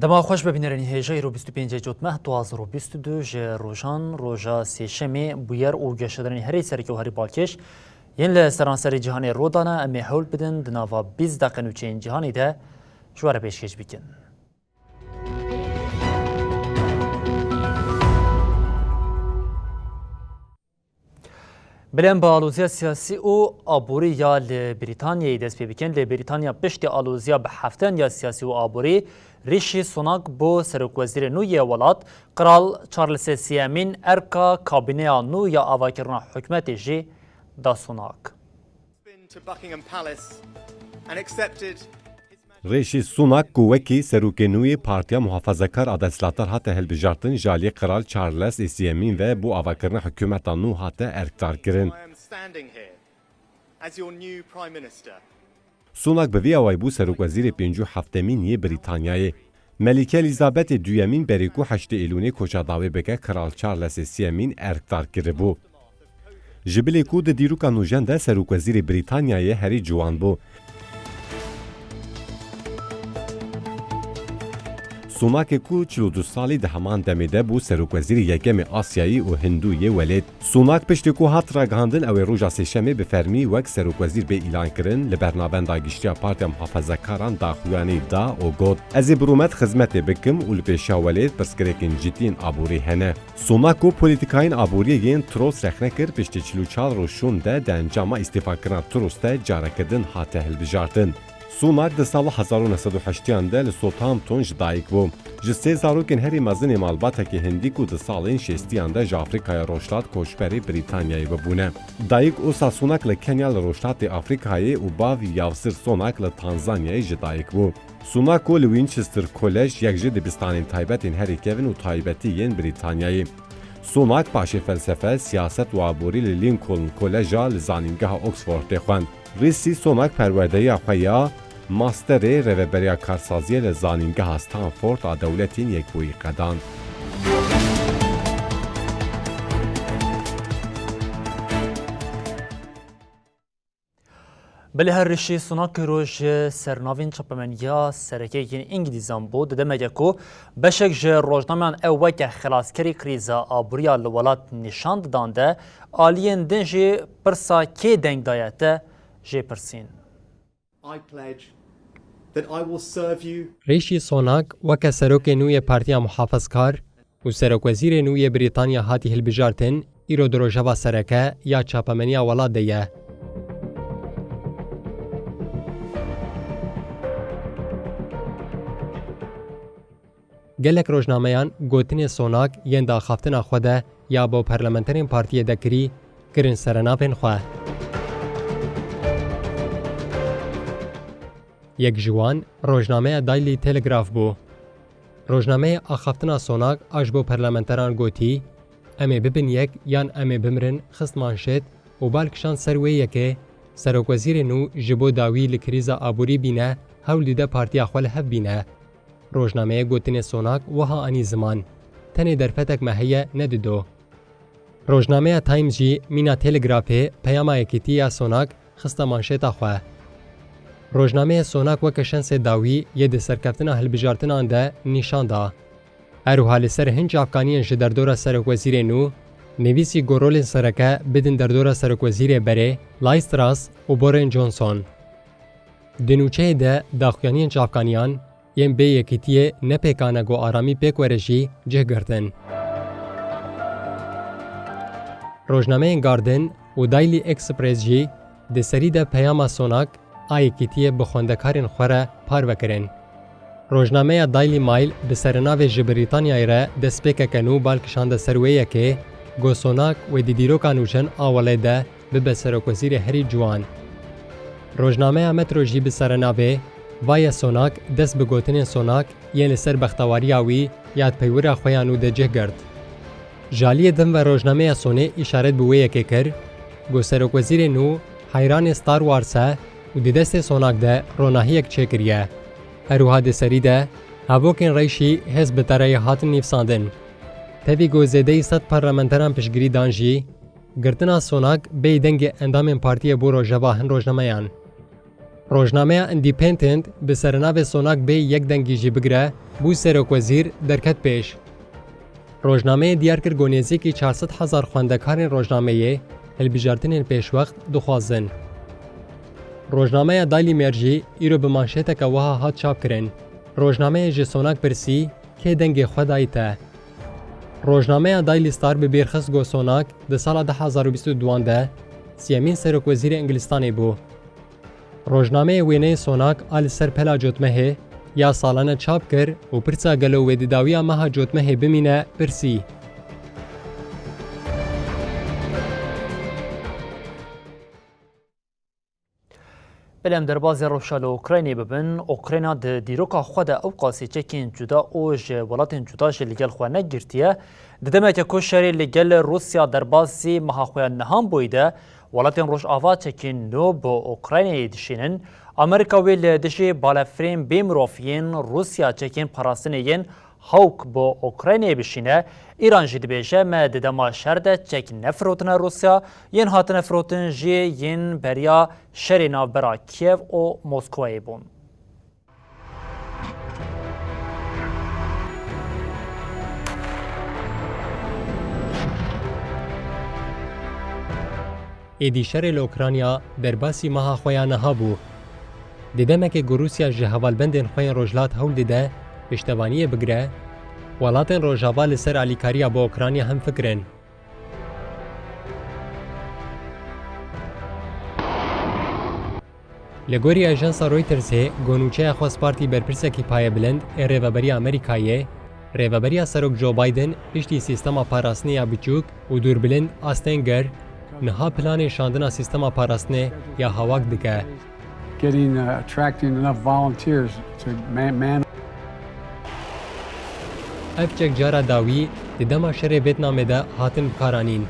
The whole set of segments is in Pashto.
دما خوش ببینرنی هجای رو 25 جوتمه 2022 ج روزان روزا سهشنبه بویر او گشترنی هری سرکی و هری بالکش ین ل سرانسر جهان رودانا ام حول بدن دناوا 20 دقیقه نوچین جهانی ده جوار پیشکش بکن. بلند با آلوزیا سیاسی و آبوری یا لبریتانیای دست پی بکن لبریتانیا پشت آلوزیا به هفتن یا سیاسی و آبوری ریشی سوناک بو سرک وزیر نوی ولات قرال چارلز سیامین ارکا کابینه نو یا آواکرنا حکمت جی دا سوناک. ریشی سوناک گوکی سروک نوی پارتیا محافظه‌کار عدالت‌طلبان هاته هلبجارتن جالی قرال چارلز سیامین و بو آواکرنا حکومت نو هاته ارکتار کرن. سوناک به وی آوای بو سروک وزیر 57مین بریتانیای ملکه الیزابت دویمین بریکو 8 ایلونی کجا داوی بکه قرال چارلز سیامین ارکتار کرده بو. جبلی کود دیروکا نوجن ده سروک وزیر بریتانیای هری جوان بو. سوناک کو 42 سالی ده همان دمیده بو سروک وزیر یکم آسیایی و هندوی ولید. سوناک پشت کو هات را گاندن او روزا سهشنبه به فرمی وک سروک وزیر به اعلان کرن لبرنامه داگشتیا پارتیا محافظه‌کاران داخوانی دا او گود از برومت خدمت بکم و لپیشا ولید پرسکرکین جیتین آبوری هنه. سوناک کو پولیتیکاین آبوری ین تروس رخنه کر پشت 44 روشون ده انجام استعفا کردن تروسته جارکدن هاته هلبجارتن. سوناک ده سال 1908 ده لسولتامپتون جدایک بو. جسته زاروکن هری مزن مالباته که هندی کو ده سالین 60 ده جافریقای روشتات کوشبری بریتانیایی ببونه. دایک اوسا سوناک لکنیا لروشتات افریقایی و باوی یاوسر سوناک لتانزانیایی جدایک بو. سوناک و لوینچستر کولج یک جد بستانین تایبتین هری کevin و تایبتی ین بریتانیایی. سوناک پاش فلسفه سیاست و عبوری لینکلن کولجا لزانینگاه اکسفورد خوان. ریسی سوناک پروردهی اخویا ماستر روبریا کارسازی لزانینگاه استانفورد دولتین یک بوی قدان. بله هر رشی سوناک روش سرناوین چپمنیا سرکی انگلیزان بود دمه کو بشک ج روزنامه اوک خلاصکری کریزا آبوریا لولات نشاند دانده آلین دنجی پرسا کی دنگ دایته جی پرسین. ریشی سوناک وک سروک نوی پارتیا محافظکار و سروک وزیر نوی بریتانیا هاتی هلبجارتن ایرو دروژوا سرکه یا چاپمنیا ولات دیه. گلک روزنامه‌یان گوتنی سوناک ین داخافتنا خوده یا با پارلمانترین پارتیه دکری کرن سرناپن خواه. یک جوان روزنامه دایلی تلگراف بو. روزنامه آخافتنا سوناک آج بو پارلمانتران گوتی امی ببین یک یان امی بمرن خست مانشت و بالکشان سروی یکه سروک وزیر نو جبو داوی لکریزا آبوری بینه هول دیده پارتیا خوال هف بینه. روزنامه گوتن سوناک وها آنی زمان تنی درفتک مهیه ندیدو. روزنامه تایمز جی مینا تلگرافه پیاما یکیتی یا سوناک خسته مانشتا خواه. روزنامه سوناک وکشن سه داوی یه ده سرکفتنا هلبجارتن آنده نشان دا. ارو حال سر هنج افغانیان جه در دور سرک وزیر نو نویسی گورول سرکه بدن در دور سرک وزیر بره لایستراس و بورن جونسون. دنوچه ده داخوانیان جه افغانیان یم به یکیتیه نپیکانه گو آرامی پیکورجی جه گردن. روزنامه گاردن و دایلی اکسپرس جی ده سری ده پیاما سوناک آیکیتیه بخوندکارین خوره پار وکرن. روزنامه دایلی مایل به سرناو جبریتانیای را دسپیک کنو بالکشانده سرویه که گو سوناک و دیدیرو کانوشن آوله ده به سروک وزیر هری جوان. روزنامه مترو جی به سرناوه وای سوناک دست به گوتن سوناک یعنی سر بختواری آوی یاد پیور خویانو ده جه گرد. جالی دم و روزنامه سونه اشارت بویه که کر گو سروک وزیر نو حیران ستار وارسه و دی دست سوناک ده روناهی یک چکریه. هروها ده سری ده هاوکن ریشی حزب ترای هاتن نیفساندن. تاوی گو زیده 100 پارلمانتران پشگری دانجی گرتنا سوناک بی دنگ اندام پارتی بو روژوا هن روزنامه‌یان. روزنامه اندیپندنت به سرناو سوناک به یک دنگی جی بگره بو سەرۆکوەزیر دەرکەت پێش. ڕۆژنامەیە دیار کرد گۆنێزێکی 400,000 خوێندەکارên ڕۆژنامەیە هەلبژاردنên پێشوەخت دixwazin. ڕۆژنامەیە دایلی مێرجی îro bi manşeteka wiha hat çapkirin. ڕۆژنامەیە ji Sonak pirsî kê dengê xwe dayîte. ڕۆژنامەیە دایلی ستار bi bêrxist got Sonak di sala 2022 de siyemîn serokvezîrê Ingilistanê bû. ڕۆژنامەیە wêneyê Sonak a li ser pela cotmehê ya salane çap kir û pirsa gelo wêdîdawiya meha cotmehê bimîne pirsî. بلام دربازی روشال اوکراینی ببن اوکراینا د دیروکا خود او قاسی چکین جدا او ج ولاتین جدا ج لگل خو نگرتیه د دمه که کوشری لگل روسیا دربازی مهاخویا نهام بویده ولاتین روش آوا چکین نو با اوکراینی دشینن امریکا ویل دشی بالافرین بیمروفین روسیا چکین پاراستنین هاوک با اوکراینی بشینه ایران جدی بیشه ما ددما شرده چک نفروتن روسیا ین هات نفروتن جی ین بریا شرینا برا کیف و مسکوی بون. ایدی شر اوکراینیا در باسی مها خویا نه بو. دیدم که روسیا جهوالبندن خوین روجلات هول دیده پشتوانی بگره ولاتن روجاوا لسر علیکاریا با اوکراینیا هم فکرن. لگوری اژانس رویترز گونوچه خواست پارتی برپرسکی پای بلند ریوبری امریکایه ریوبری سروک جو بایدن پشتی سیستما پاراستنی بچوک و دور بلند آستنگر نها پلان شاندنا سیستما پاراستنی یا هواک دکه. Attracting enough volunteers to man. افچک جارا داوی دیدما شر ویتنام ده هاتن بکارانین.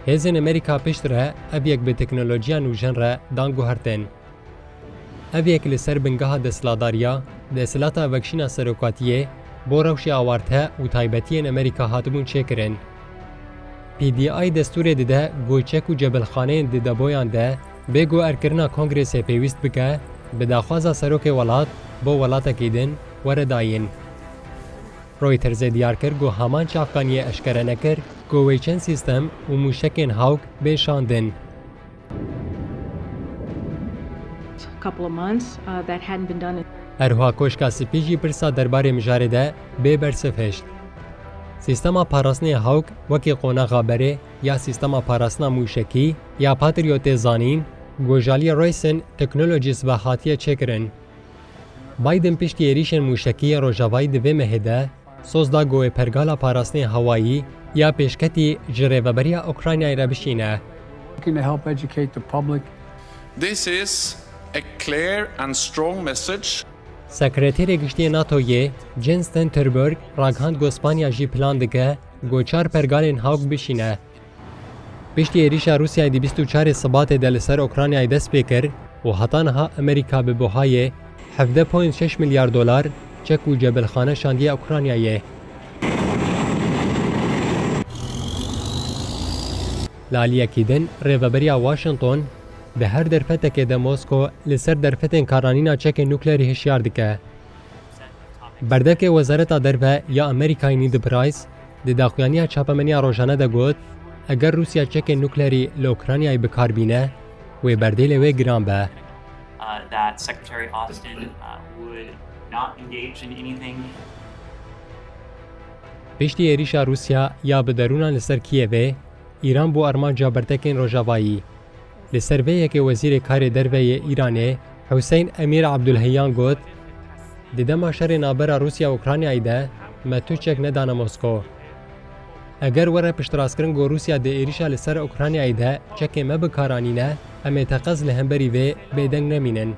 هزین امریکا پشت ره اویک به تکنولوژیا نوجن ره دانگو هرتن. اویک لسر بنگاه دسلاداریا دسلاتا وکشینا سروکاتیه بو روشی آوارته و تایبتین امریکا هاتبون چکرن. PDI دستور دیده گوچک و جبلخانه دیده بویان ده بگو ارکرنا کنگرس پیوست بکه به داخوازا سروک ولات با ولاتا کیدن ورداین. رویترز دیار کرد گو همان چافکانی اشکره نکر گو ویچن سیستم و موشکین هاوک بشاندن. اروها کوشکا سپیجی پرسا درباره مجاره ده بے برسفشت. سیستما پاراسنی هاوک وکی قوناغا بره یا سیستما پاراسنا موشکی یا پاتریوت زانین گوجالی رویسن تکنولوژیس و حاتیه چکرن. بایدن پشتی ایریشن موشکی روژاوایی دوی مهده سوزدا گوه پرگالا پاراسنی هوایی یا پیشکتی جریوبری اوکراینای را بشینه. This is a clear and strong message. سکرتیر گشتی ناتویه جن ستنتربرگ راگهاند گوسپانیا جی پلان دکه گوچار پرگالین هاوک بشینه. پشتی ایریشا روسیا دی 24 سبات دل سر اوکراینای دست بکر و حتانها امریکا به بوهای 17.6 میلیارد دلار چک و جبلخانه شاندی اوکراینایه. لالیه کیدن ریوبریا واشنطن به هر درفته که ده موسکو لسر درفتن کارانینا چک نوکلری هشیار دکه. بردک وزارت درفه یا امریکای نید پرایس ده داخویانی چاپمنیا روشانه ده گوت اگر روسیا چک نوکلری لوکرانیای بکار بینه و برده لوی گران به. That Secretary Austin would not engage in anything. پشتی ایریشا روسیا یا به درونان لسر کیوه ایران بو ارمانجا برتکین روژاوایی. لسر ویه که وزیر کار دروی ایرانه حسین امیر عبدالحیان گوت دیدما شر نابرا روسیا اوکراینای ده متو چک ندانه موسکو. اگر وره پشتراس گو روسیا ده ایریشا لسر اوکراینای ده چک مبکارانینه امی تقز لهمبری وی بیدنگ نمینن.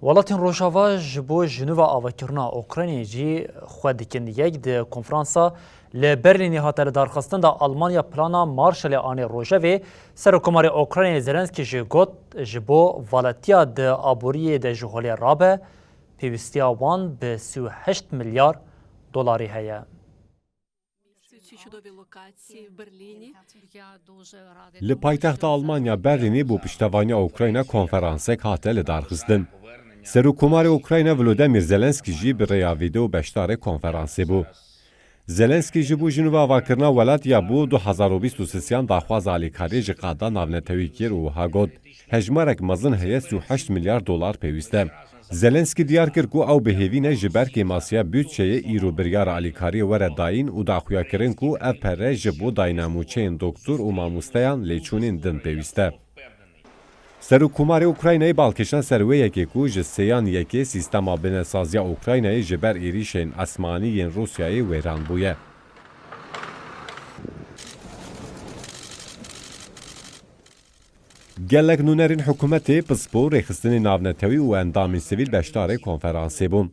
ولاتین روشاوا جبو جنوبا آوکرنا اوکراینی جی خودکن یک ده کنفرانسا لبرلینی هاتل دارخستن دا آلمانیا پلانا مارشال آن روژوی سر کمار اوکراین زلنسکی جی گوت جبو والاتیا ده آبوری ده جهولی رابه پیوستیا وان به 38 میلیارد دلاری هیا. Li paytexta Almanya Berlînê bû piştevaniya Ukrayna konferansek hate li darxistin. سروکومار اوکراین ولودیمیر زلنسکی جی به ریاویدو بشتار کنفرانسی بو. زلنسکی جی بو جنوب آواکرنا ولات یا بو 2023 داخواز آلیکاری جی قادا ناونتوی کیر و هاگود. هجمارک مزن هیه 38 میلیارد دلار پیوسته. زلنسکی دیار کرد کو او بهوینه جبر که ماسیا بودجه ایرو بریار آلیکاری وره داین و داخویا کرن کو اف پره جبو دایناموچین دکتور و ماموستیان لیچونین دن پیوسته. سروکومار اوکراینای بالکشان سروی یکی کو جسیان یکی سیستما بنسازیا اوکراینای جبر ایریشین اسمانی ین روسیای ویران بویه. گلک نونرین حکومتی پسپور ریخستن ناونتوی و اندام سیویل بشتار کنفرانسی بوم.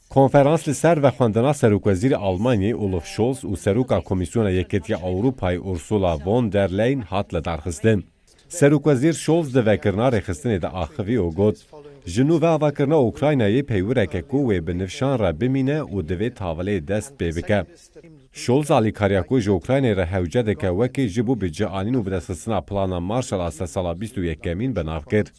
کنفرانس لسر و خواندنا سروکوزیر آلمانی اولف شولز و سروکا کمیسیون یکیتی اروپای اورسولا وون در لین هات لدرخستن. سروکوزیر شولز دوکرنا ریخستن دا آخوی و گود. جنوب آواکرنا اوکراینایی پیورک کو و بنفشان را بمینه و دوی تاوله دست ببکه. شولز آلیکاریاکو جه اوکراینای را حوجه دکه وکی جبو بجه آنین و بدستسنا پلانا مارشال آسه سالا 21 کمین بناف کرد.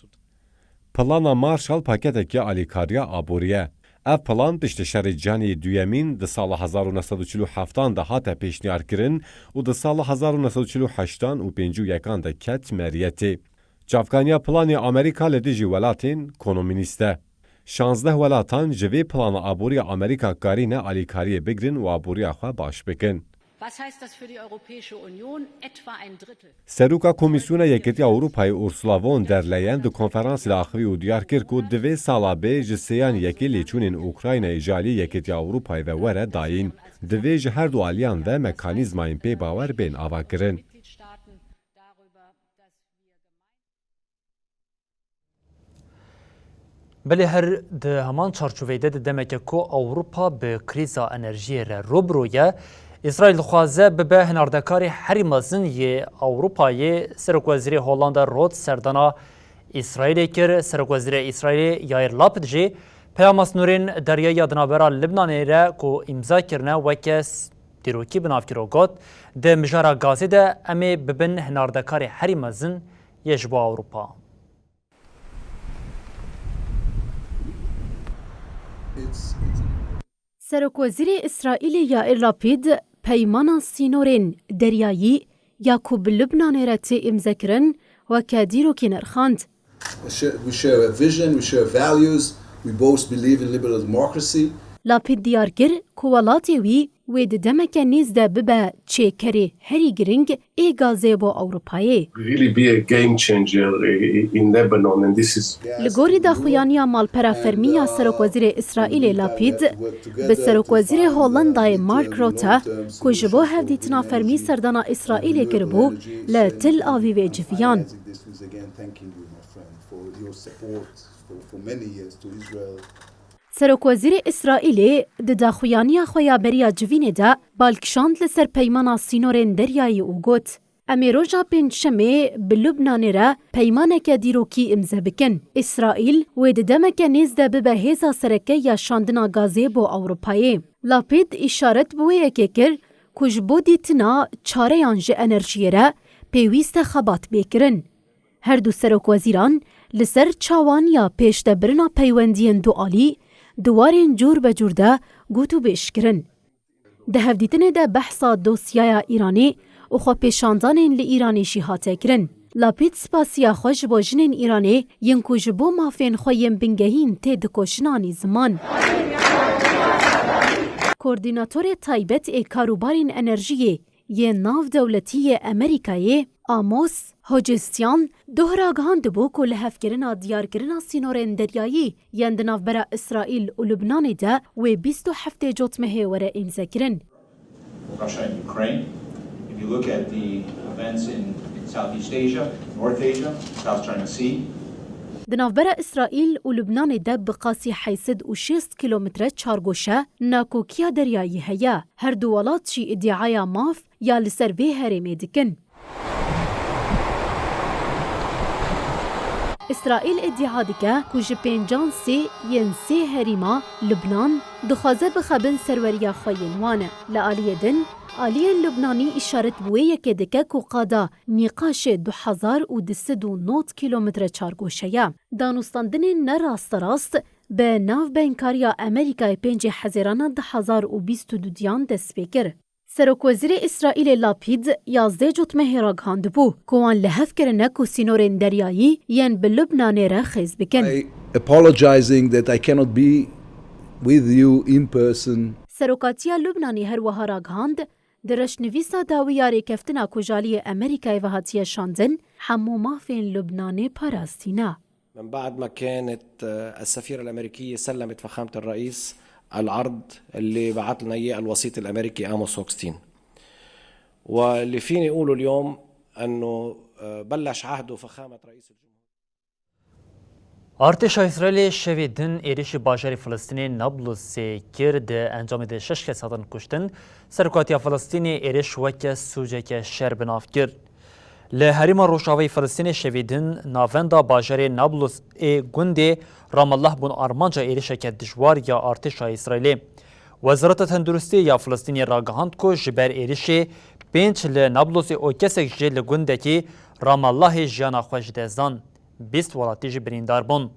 پلانا مارشال پاکتکی آلیکاریا آبوریه. اف پلان پشت شر جانی دویمین ده سال 1947 ده هات پیشنیار کرن و ده سال 1948 و 51 ده کت مریتی. جافکانیا پلانی آمریکا لدیجی ولاتین کنومینیسته. 16 ولاتان جوی پلان آبوری آمریکا کارینه آلیکاری بگرن و آبوری آخوا باش بکن. سروکا کمیسیون یکیتی اروپای اورسولا وون در لین دو کنفرانس لاخوی و دیار کرد که دوی سالا به جسیان یکی لیچونین اوکراین جالی یکیتی اروپای و وره داین. دوی جهر دو آلیان و مکانیزماین پی باور بین آوا کرن. بله هر ده همان چارچوبیده ده دمکه که اوروپا به کریزا انرژی روبرویه اسرائیل خوازه به هناردکاری هری مزن یه اوروپای سرکوزری هولاندا رود سردانا اسرائیل کر سرکوزری اسرائیل یایر لاپد جی پیامس نورین دریای دنابرا لبنانی را که امضا کرنه وکس دیروکی بناف کروگات ده مجارا گازی ده امی ببن هناردکاری هری مزن یش با اوروپا. سرکوزیر اسرائیل یائیر لاپید پیمان سینورین دریایی یا کو بلبنان را تی امضا کرن و که دیروکی نرخاند. We share a vision, we share values, we both believe in liberal democracy. لاپید دیار گر که ولاتی وی و دمک نیز ده ببه چه کری هری گرنگ ای گازه با اوروپایی. Really be a game changer in Lebanon and this is لگوری دا خویانیا مالپرا فرمیا سرکوزیر اسرائیل لاپید به سرکوزیر هولندای مارک روتا که جبو هفدیتنا فرمی سردانا اسرائیل کربو لتل آویو جویان. سرکوزیر اسرائیل ده داخویانیا خویا بریا جوینه ده بالکشاند لسر پیمانا سینورین دریایی او گوت. امی روژا پنجشنبه به لبنان را پیمانک دیروکی امضا بکن. اسرائیل و ده دمک نیز ده به هیزا سرکه یا شاندنا گازه با اوروپایی. لاپید اشارت بویه که کر کج بودی تنا چاره یانج انرژی را پیویست خبات بکرن. هر دو سرکوزیران لسر چاوان یا پیشت برنا پیوندین دو آلی دوارین جور به جور ده گوتو بیش کرن. ده هفدیتنه ده بحثا دوسیای ایرانی و خو پیشاندانین لی ایرانی شیحاته کرن. لاپید سپاسیا خوش با جنین ایرانی ینکو جبو مافین خویم بنگهین تید کشنانی زمان. کوردیناتور تایبت ای کاروبارین انرژی یه ناو دولتی امریکایی آموس هوجستیان دوهراگهان دبو که لحفگرنا دیارگرنا سینورین دریایی یند ناوبرا اسرائیل و لبنان ده و 27 جوتمه وره امضا کرن. Russia and Ukraine. If you look at the events in Southeast Asia, North Asia, South China Sea. دنافبرا اسرائیل و لبنان ده بقاسی 6 کیلومتر چارگوشه ناکوکیا دریایی هیا. هر دو ولات چی ادعای ماف یا لسر به هرمی دکن. اسرائیل ادعا دکه که ji pêncan sê yên sê herîma Lubnan dixwaze bixebin serweriya xwe yên wan e. Li aliyê din, aliyên Lubnanî îşaret bi wê yekê dike ku qada nîqaşê 2029 kilometre çargoşe ye. Danûstandinên nerasterast bi navbeynkariya Amerîkayê 5 Hezêrana 2022 dest pê kir. Serokwezîrê İsraîlê Lapid 11 cotmehê ragihandibû ku wan li hev kirine ku sînorên deryayî yên bi Lubnanê re xêz bikin. Apologizing that I cannot be with you in person. Serokatiya Lubnanî her wiha ragihand, di reşnivîsa dawiya rêkeftina ku jaliyê Amerîkayê ve hatiye şandin, hemû mafên Lubnanê parastîne. من بعد ما كانت السفيرة الأمريكية سلمت فخامة الرئيس العرض اللي بعث لنا إياه الوسيط الأمريكي آموس هوكستين، واللي فيني أقوله اليوم أنه بلش عهده فخامة رئيس الجمهورية. ارتش اسرائیل شویدن ایریش باجری فلسطینی نابلس کرد انجام ده 6 کس هاتن کشتن سرکاتی فلسطینی ایریش وک سوجک شر بناف کرد. لهریما روشاوی فلسطین شویدن ناوندا باجری نابلس گوندی رام الله بون آرمانجا ایریش که دشوار یا ارتش اسرائیل. وزارت تندرستی یا فلسطینی راگهاند کو جبر ایریش 5 ل نابلس او کسک جل گوندکی رام الله جانا خوش دزدان. 20 ولاتی جی بریندار بون.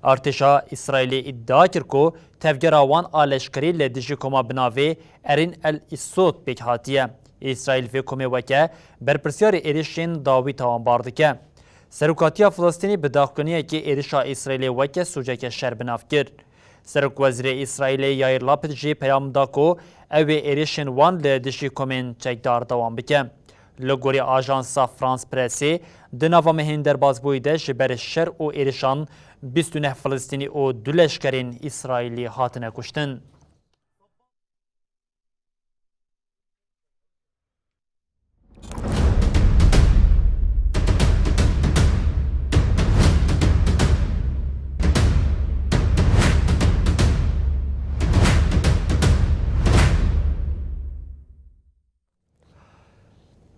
ارتشا اسرائیلی ادعا کرد که تفگراوان آلشکری لدیجی کما بناوی ارین الاسود بیک هاتیه. اسرائیل و کمی وکه برپرسیار ایریشین داوی تاوان بارده که. سرکاتیا فلسطینی به داخلنیه که ایریشا اسرائیلی وکه سوجه که شر بناف کرد. سرک وزیر اسرائیلی یایر لاپید جی پیام دا که اوی ایریشین وان لدیجی کمین چکدار دوام بکه. لگوری آژانسا فرانس پرسی دناوا مهین در بازبویده جبر شر و ایریشان 29 فلسطینی و دو لشکرین اسرائیلی هاتنه کشتن.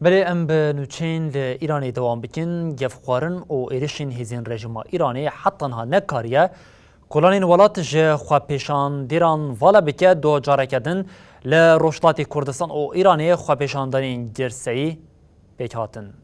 بله ام به نوچین ایرانی دوام بکن گفخوارن و ایرشین هزین رژیم ایرانی حتی ها نکاریه کلانین ولات جه خواه پیشان دیران والا بکه دو جاره کدن لروشلات کردستان و ایرانی خواه پیشان دانین گرسهی بکاتن.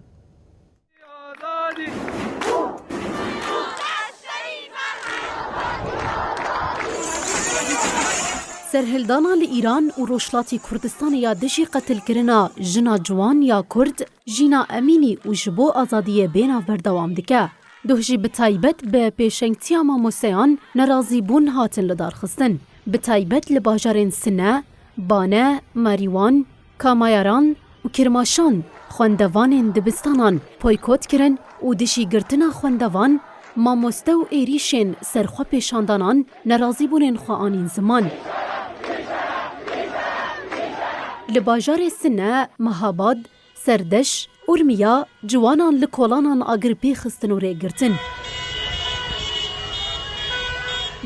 سرهلدانا لإيران و روشلاتی کردستان یا دژی قتل کرنا جنا جوان یا کرد جینا امینی و جبو آزادی بینا بردوام دکه. دوهجی بتایبت به پیشنگتیا ماموسیان نرازی بون هاتن لدار خستن. بتایبت لباجارین سنه، بانه، ماریوان، کامایاران و کرماشان خواندوان دبستانان پایکوت کرن و دژی گرتنا خواندوان ماموسته و ایریشن سرخوا پیشاندانان نرازی بونین خواهانین زمان. لباجار سنه، مهاباد، سردش، ارمیا، جوانان لکولانان آگرپی خستن و ریگرتن.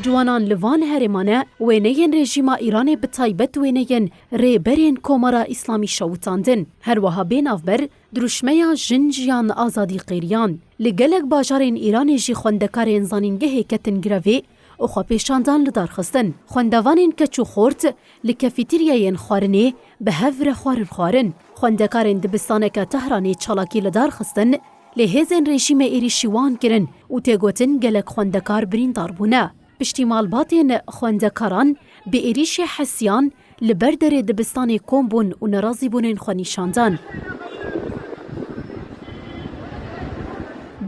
جوانان لوان هرمانه وینین رژیم ایران بتایبت وینین ریبرین کومارا اسلامی شوتاندن. هر وها بین افبر دروشمیا جنجیان آزادی قیریان. لگلک باجارین ایران جی خوندکارین زانینگه کتن گروی و خواه پیشاندان لدار خستن. خوندوانین کچو خورت لکفیتریین خوارنه به هفر خوارن. خوندکارین دبستانه که تهرانی چالاکی لدار خستن لهزین رژیم ایریشیوان کرن و تیگوتن گلک خوندکار بریندار بونه. پشتیمالباتین خوندکاران به ایریش حسیان لبردر دبستان کومبون و نرازی بونین خوانیشاندان.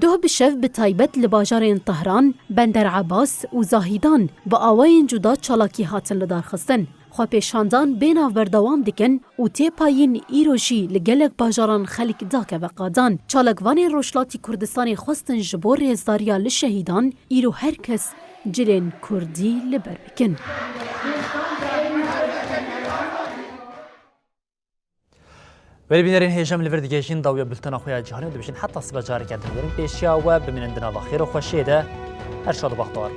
دو بشف به تایبت لباجارین طهران، بندر عباس و زاهیدان با آواین جدا چالاکی هاتن لدار خستن. خواه پیشاندان بیناو بردوام دکن و تی پایین ایروژی لگلک باجاران خلق داکه و قادان. چالکوان روشلاتی کردستان خواستن جبور ریزداریا لشهیدان ایرو هر کس جلین کردی لبر بکن. ولی بینرین هیجم لوردگیشین داویا بلتنا خویا جهانی دو بشین حتی سبا جاری کردن ورین پیشیا و بمینندنا و خیر و خوشیده هر شاد و بختار.